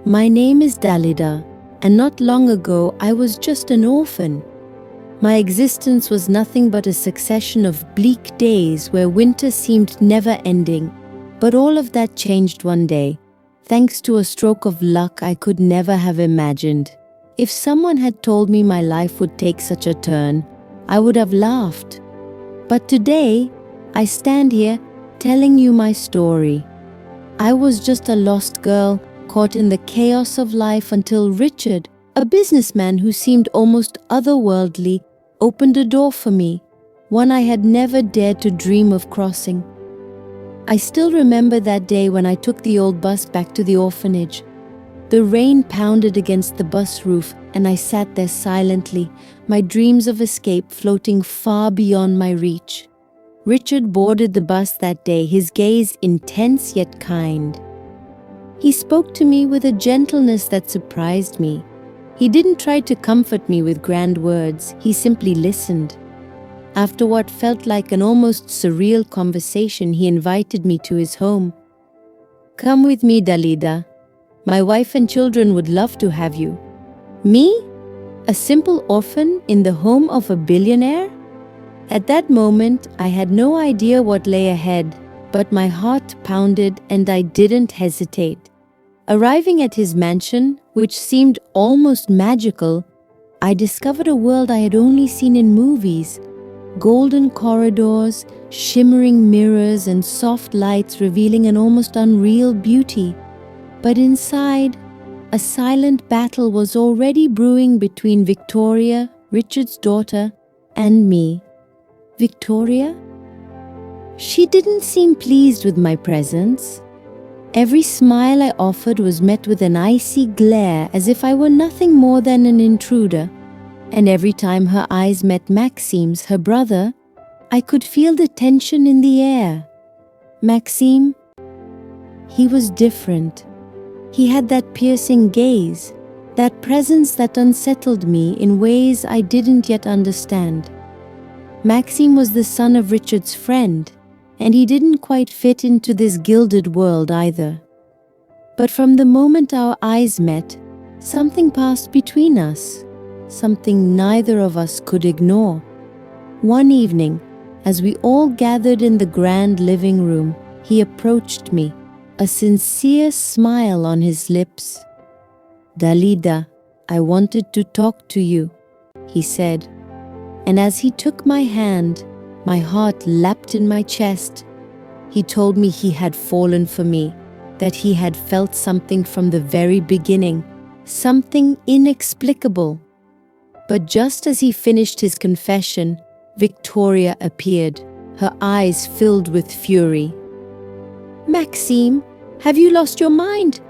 My name is Dalida, and not long ago I was just an orphan. My existence was nothing but a succession of bleak days where winter seemed never ending. But all of that changed one day, thanks to a stroke of luck I could never have imagined. If someone had told me my life would take such a turn, I would have laughed. But today, I stand here telling you my story. I was just a lost girl, caught in the chaos of life until Richard, a businessman who seemed almost otherworldly, opened a door for me, one I had never dared to dream of crossing. I still remember that day when I took the old bus back to the orphanage. The rain pounded against the bus roof, and I sat there silently, my dreams of escape floating far beyond my reach. Richard boarded the bus that day, his gaze intense yet kind. He spoke to me with a gentleness that surprised me. He didn't try to comfort me with grand words, he simply listened. After what felt like an almost surreal conversation, he invited me to his home. "Come with me, Dalida. My wife and children would love to have you." Me? A simple orphan in the home of a billionaire? At that moment, I had no idea what lay ahead, but my heart pounded and I didn't hesitate. Arriving at his mansion, which seemed almost magical, I discovered a world I had only seen in movies. Golden corridors, shimmering mirrors, and soft lights revealing an almost unreal beauty. But inside, a silent battle was already brewing between Victoria, Richard's daughter, and me. Victoria? She didn't seem pleased with my presence. Every smile I offered was met with an icy glare, as if I were nothing more than an intruder. And every time her eyes met Maxime's, her brother, I could feel the tension in the air. Maxime? He was different. He had that piercing gaze, that presence that unsettled me in ways I didn't yet understand. Maxime was the son of Richard's friend, and he didn't quite fit into this gilded world either. But from the moment our eyes met, something passed between us, something neither of us could ignore. One evening, as we all gathered in the grand living room, he approached me, a sincere smile on his lips. "Dalida, I wanted to talk to you," he said. And as he took my hand, my heart leapt in my chest. He told me he had fallen for me, that he had felt something from the very beginning, something inexplicable. But just as he finished his confession, Victoria appeared, her eyes filled with fury. "Maxime, have you lost your mind?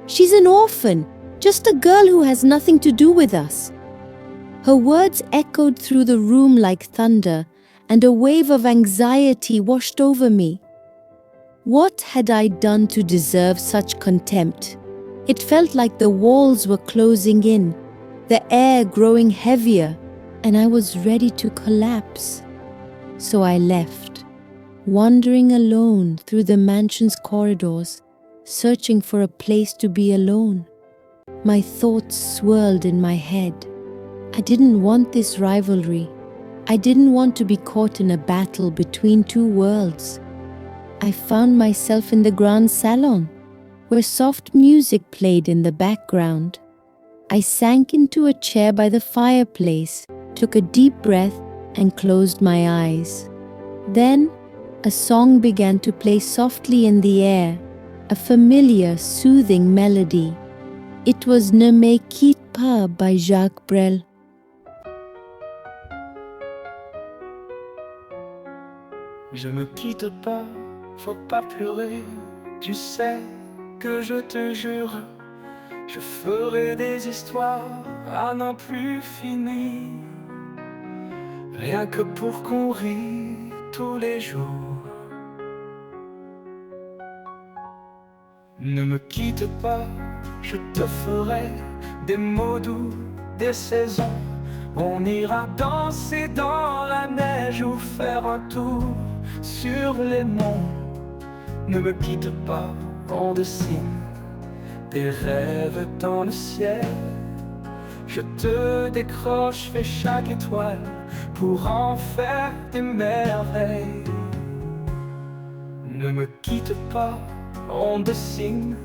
She's an orphan, just a girl who has nothing to do with us." Her words echoed through the room like thunder, and a wave of anxiety washed over me. What had I done to deserve such contempt? It felt like the walls were closing in, the air growing heavier, and I was ready to collapse. So I left, wandering alone through the mansion's corridors, searching for a place to be alone. My thoughts swirled in my head. I didn't want this rivalry. I didn't want to be caught in a battle between two worlds. I found myself in the grand salon, where soft music played in the background. I sank into a chair by the fireplace, took a deep breath, and closed my eyes. Then, a song began to play softly in the air, a familiar, soothing melody. It was Ne me quitte pas by Jacques Brel. Je me quitte pas, faut pas pleurer. Tu sais que je te jure, je ferai des histoires à n'en plus finir, rien que pour qu'on rie tous les jours. Ne me quitte pas, je te ferai des mots doux, des saisons. On ira danser dans la neige ou faire un tour sur les monts. Ne me quitte pas, on dessine des rêves dans le ciel. Je te décroche, fais chaque étoile pour en faire des merveilles. Ne me quitte pas, on dessine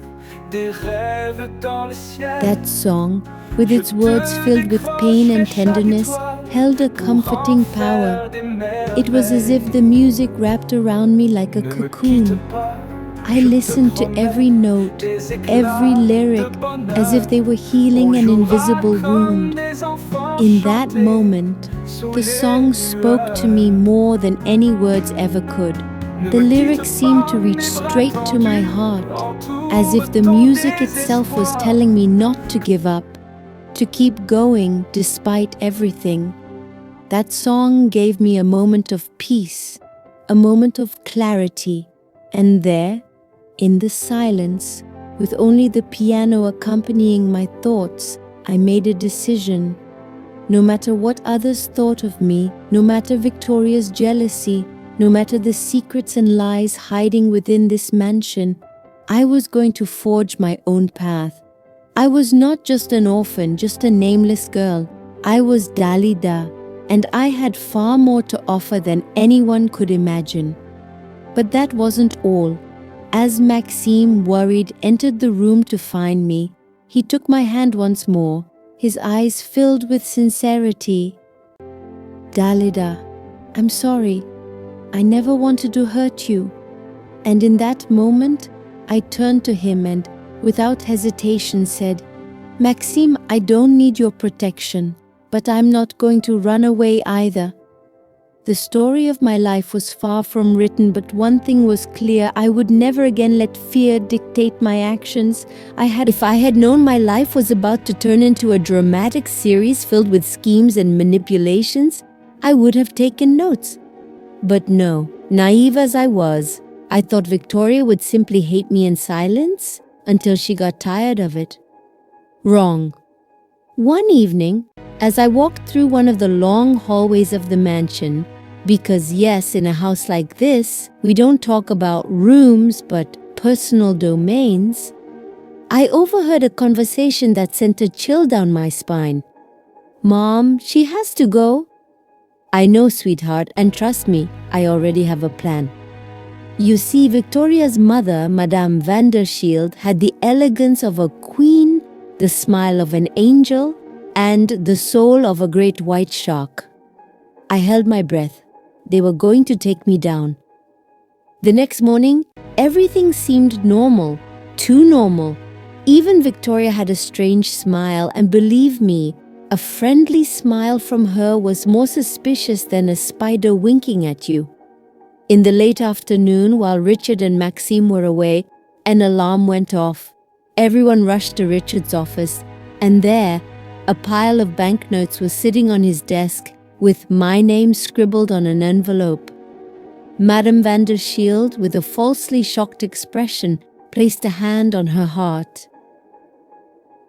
des rêves dans le ciel. That song, with its words filled with pain and tenderness, held a comforting power. It was as if the music wrapped around me like a cocoon. I listened to every note, every lyric, as if they were healing an invisible wound. In that moment, the song spoke to me more than any words ever could. The lyrics seemed to reach straight to my heart, as if the music itself was telling me not to give up, to keep going despite everything. That song gave me a moment of peace, a moment of clarity, and there, in the silence, with only the piano accompanying my thoughts, I made a decision. No matter what others thought of me, no matter Victoria's jealousy, no matter the secrets and lies hiding within this mansion, I was going to forge my own path. I was not just an orphan, just a nameless girl. I was Dalida, and I had far more to offer than anyone could imagine. But that wasn't all. As Maxime, worried, entered the room to find me, he took my hand once more, his eyes filled with sincerity. Dalida, I'm sorry. I never wanted to hurt you. And in that moment, I turned to him and, without hesitation, said, Maxime, I don't need your protection, but I'm not going to run away either. The story of my life was far from written, but one thing was clear: I would never again let fear dictate my actions. If I had known my life was about to turn into a dramatic series filled with schemes and manipulations, I would have taken notes. But no, naive as I was, I thought Victoria would simply hate me in silence until she got tired of it. Wrong. One evening, as I walked through one of the long hallways of the mansion, because yes, in a house like this, we don't talk about rooms but personal domains, I overheard a conversation that sent a chill down my spine. Mom, she has to go. I know, sweetheart, and trust me, I already have a plan. You see, Victoria's mother, Madame van der Shield, had the elegance of a queen, the smile of an angel, and the soul of a great white shark. I held my breath. They were going to take me down. The next morning, everything seemed normal, too normal. Even Victoria had a strange smile, and believe me, a friendly smile from her was more suspicious than a spider winking at you. In the late afternoon, while Richard and Maxime were away, an alarm went off. Everyone rushed to Richard's office, and there, a pile of banknotes was sitting on his desk with my name scribbled on an envelope. Madame van der Shield, with a falsely shocked expression, placed a hand on her heart.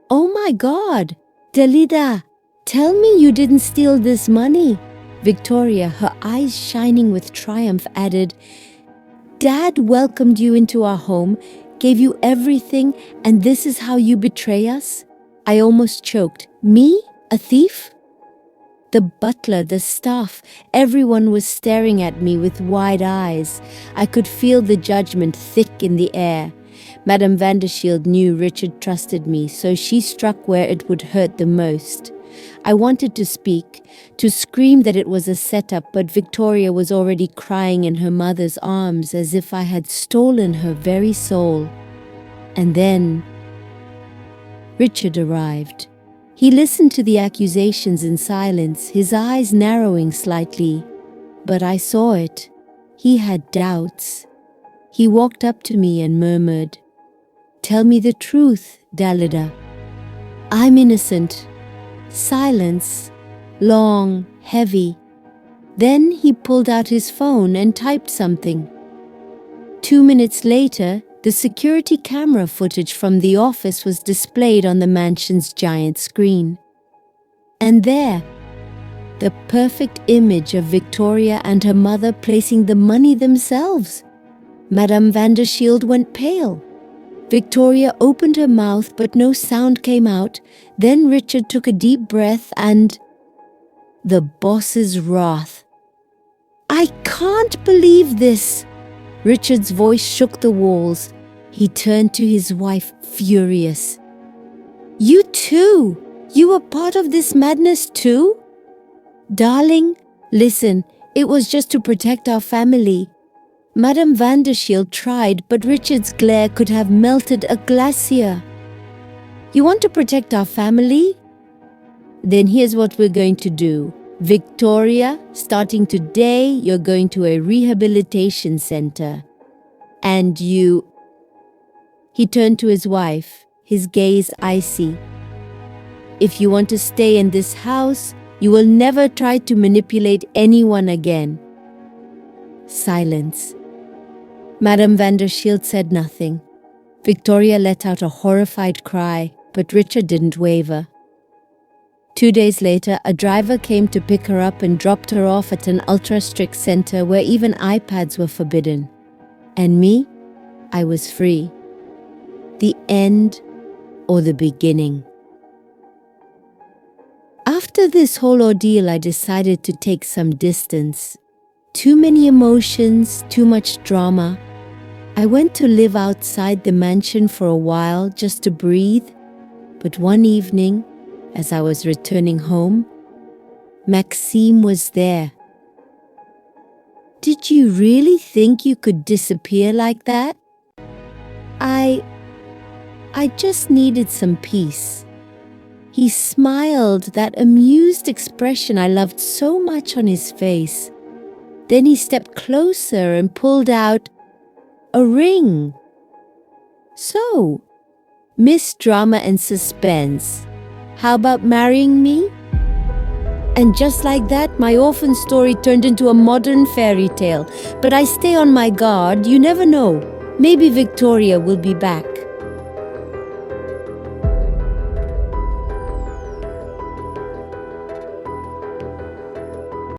Oh my God! Dalida, tell me you didn't steal this money. Victoria, her eyes shining with triumph, added, Dad welcomed you into our home, gave you everything, and this is how you betray us? I almost choked. Me? A thief? The butler, the staff, everyone was staring at me with wide eyes. I could feel the judgment thick in the air. Madame van der Shield knew Richard trusted me, so she struck where it would hurt the most. I wanted to speak, to scream that it was a setup, but Victoria was already crying in her mother's arms as if I had stolen her very soul. And then Richard arrived. He listened to the accusations in silence, his eyes narrowing slightly. But I saw it. He had doubts. He walked up to me and murmured, Tell me the truth, Dalida. I'm innocent. Silence, long, heavy. Then he pulled out his phone and typed something. 2 minutes later, the security camera footage from the office was displayed on the mansion's giant screen. And there, the perfect image of Victoria and her mother placing the money themselves. Madame van der Shield went pale. Victoria opened her mouth, but no sound came out. Then Richard took a deep breath and the boss's wrath. "I can't believe this!" Richard's voice shook the walls. He turned to his wife, furious. "You too! You were part of this madness too?" "Darling, listen, it was just to protect our family." Madame Vandershield tried, but Richard's glare could have melted a glacier. "You want to protect our family? Then here's what we're going to do. Victoria, starting today, you're going to a rehabilitation center. And you..." He turned to his wife, his gaze icy. "If you want to stay in this house, you will never try to manipulate anyone again." Silence. Madame Vandershield said nothing. Victoria let out a horrified cry, but Richard didn't waver. 2 days later, a driver came to pick her up and dropped her off at an ultra-strict center where even iPads were forbidden. And me? I was free. The end or the beginning. After this whole ordeal, I decided to take some distance. Too many emotions, too much drama. I went to live outside the mansion for a while just to breathe. But one evening, as I was returning home, Maxime was there. "Did you really think you could disappear like that?" I just needed some peace." He smiled, that amused expression I loved so much on his face. Then he stepped closer and pulled out a ring. "So, Miss Drama and Suspense, how about marrying me?" And just like that, my orphan story turned into a modern fairy tale. But I stay on my guard. You never know. Maybe Victoria will be back.